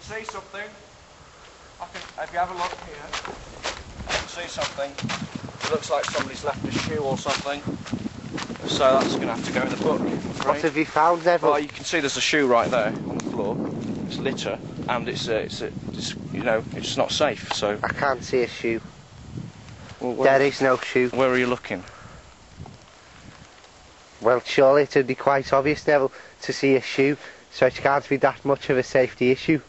see something. If you have a look here, you can see something. It looks like somebody's left a shoe or something. So that's going to have to go in the book. What have you found, Neville? Well, you can see there's a shoe right there on the floor. It's litter, and it's you know, it's not safe. So I can't see a shoe. well, There is no shoe. Where are you looking? Well, surely it would be quite obvious, Neville, to see a shoe, so it can't be that much of a safety issue.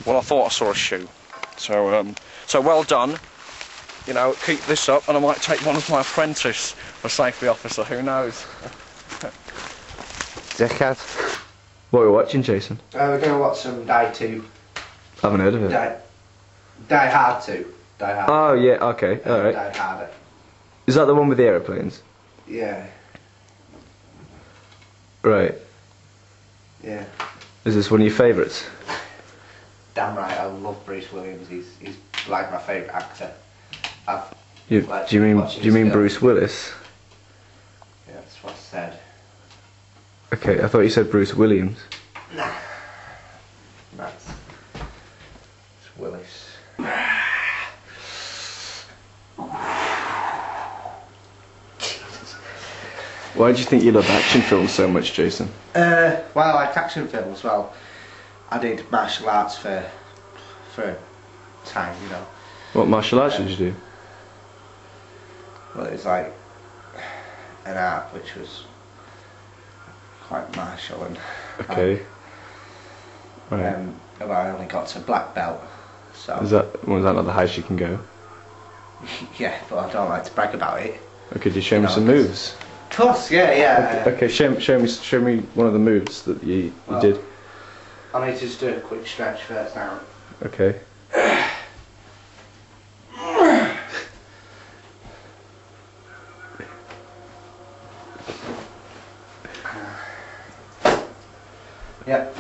Well, I thought I saw a shoe. So well done. You know, keep this up, and I might take one of my apprentices for safety officer. Who knows? Dickhead. What are we watching, Jason? We're going to watch some Die 2. I haven't heard of it. Die Hard 2. Die Hard. Oh yeah, okay, alright. Die Harder. Is that the one with the aeroplanes? Yeah. Right. Yeah. Is this one of your favourites? Damn right, I love Bruce Williams. He's like my favourite actor. Do you mean Bruce Willis? Yeah, that's what I said. Okay, I thought you said Bruce Williams. Nah. That's Willis. Why do you think you love action films so much, Jason? Well, I like action films. Well, I did martial arts for a time, you know. What martial arts did you do? Well, it was like an art which was quite martial and. Okay. Right. Well, I only got to black belt, so. Was that not the highest you can go? Yeah, but I don't like to brag about it. Okay, could you show me some moves? Of course, yeah. Okay, show me one of the moves that you did. I need to just do a quick stretch first now. Okay. Yep.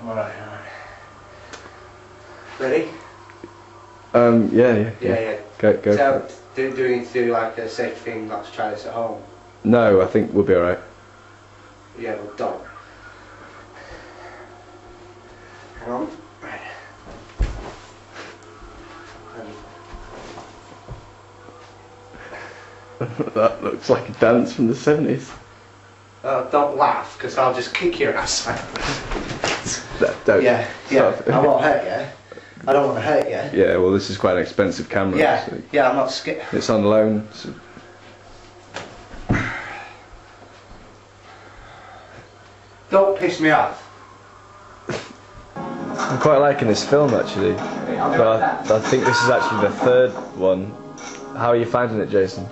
I'm alright. Ready? Yeah. Go. So, do we need to do like a safe thing, not to try this at home? No, I think we'll be alright. Yeah, well, don't. Hang on. Right. That looks like a dance from the 70s. Don't laugh, because I'll just kick your ass. Don't. Yeah. I won't hurt you. I don't want to hurt you. Yeah, well, this is quite an expensive camera. Yeah, So yeah, I'm not scared. it's on loan. So. Don't piss me off. I'm quite liking this film actually, but I think this is actually the third one. How are you finding it, Jason?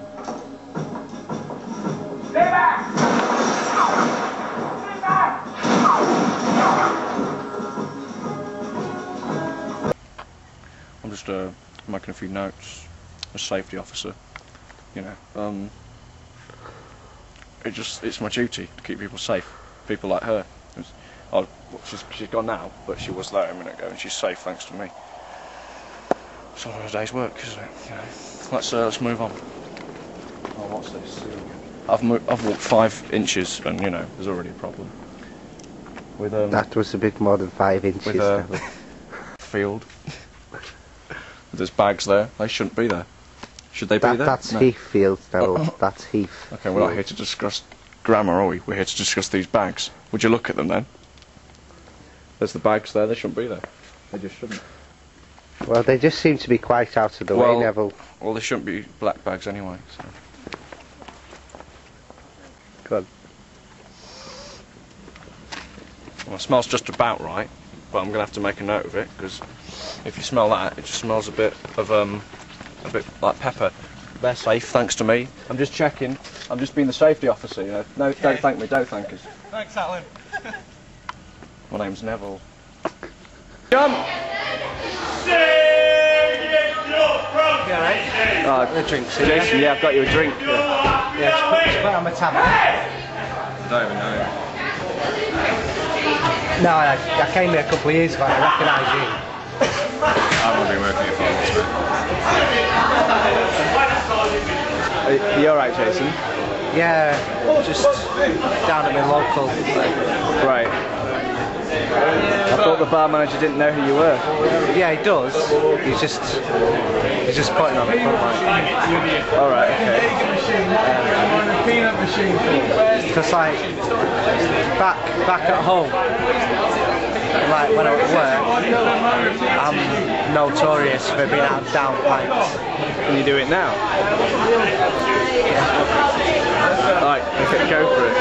I'm just making a few notes as safety officer. You know, it's my duty to keep people safe. People like her. She's gone now, but she was there a minute ago, and she's safe thanks to me. It's all a day's work, isn't it? You know. Let's move on. Oh, what's this? I've walked 5 inches, and you know, there's already a problem. With That was a bit more than 5 inches. with field. There's bags there. They shouldn't be there. Should they be there? That's No. Heath Field, Neville. That's Heath. Okay, we're not here to discuss grammar, are we? We're here to discuss these bags. Would you look at them then? There's the bags there. They shouldn't be there. They just shouldn't. Well, they just seem to be quite out of the way, Neville. Well, they shouldn't be black bags anyway. So. Good. Well, it smells just about right, but I'm going to have to make a note of it, because if you smell that, it just smells a bit like pepper. They're safe, thanks to me. I'm just checking. I'm just being the safety officer, you know. No, okay. Don't thank me, don't thank us. Thanks, Alan. My name's Neville. Jump! You alright? A drink, Jason, yeah, I've got you a drink. Yeah, just put it on my tablet. I don't even know. No, I came here a couple of years ago and I recognise you. I won't be working here for long. Are you alright, Jason? Yeah, just down at my local. Right. I thought the bar manager didn't know who you were. Yeah, he does. He's just putting on the front line. Alright, okay. Because like back at home, like when I'm at work, I'm notorious for being out down pints. Can you do it now? Right, okay, go for it.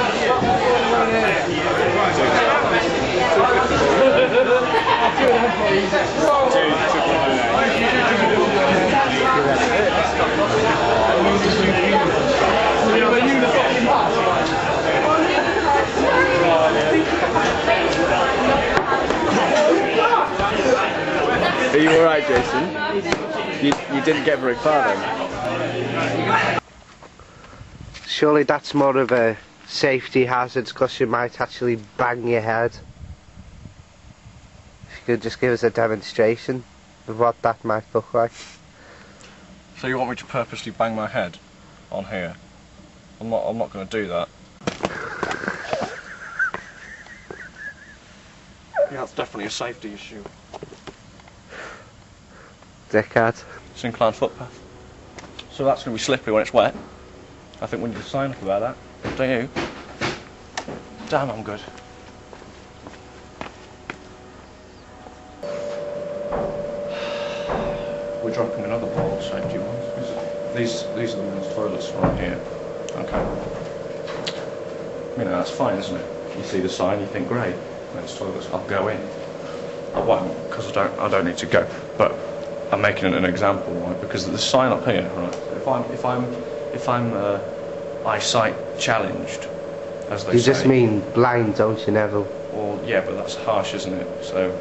Are you alright, Jason? You didn't get very far then? Surely that's more of a safety hazard because you might actually bang your head. If you could just give us a demonstration of what that might look like. So you want me to purposely bang my head on here? I'm not going to do that. Yeah, that's definitely a safety issue. Dickhead. It's inclined footpath. So that's going to be slippery when it's wet. I think we need to sign up about that. Don't you? Damn, I'm good. We're dropping another bottle, so do you want? These are the women's toilets right here. Okay. You know, that's fine, isn't it? You see the sign, you think, great, men's toilets, I'll go in. I won't, because I don't need to go. But I'm making it an example, right? Because the sign up here, right? If I'm eyesight challenged, as they say. You just mean blind, don't you, Neville? Well, yeah, but that's harsh, isn't it? So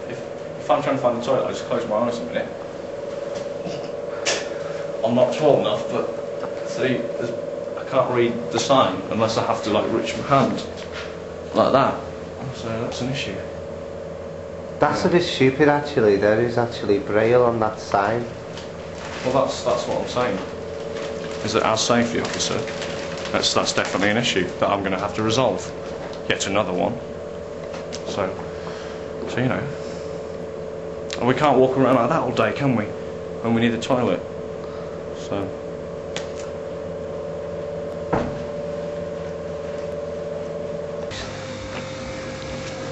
if I'm trying to find the toilet, I just close my eyes a minute. I'm not tall enough, but see, I can't read the sign unless I have to like reach my hand like that. So that's an issue. That's a bit stupid actually. There is actually braille on that sign. Well, that's what I'm saying. Is that as safety officer, that's definitely an issue that I'm going to have to resolve. Yet another one. So you know, and we can't walk around like that all day, can we? When we need the toilet. So.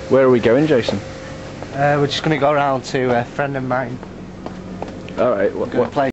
Where are we going, Jason? We're just going to go around to a friend of mine. All right. What place?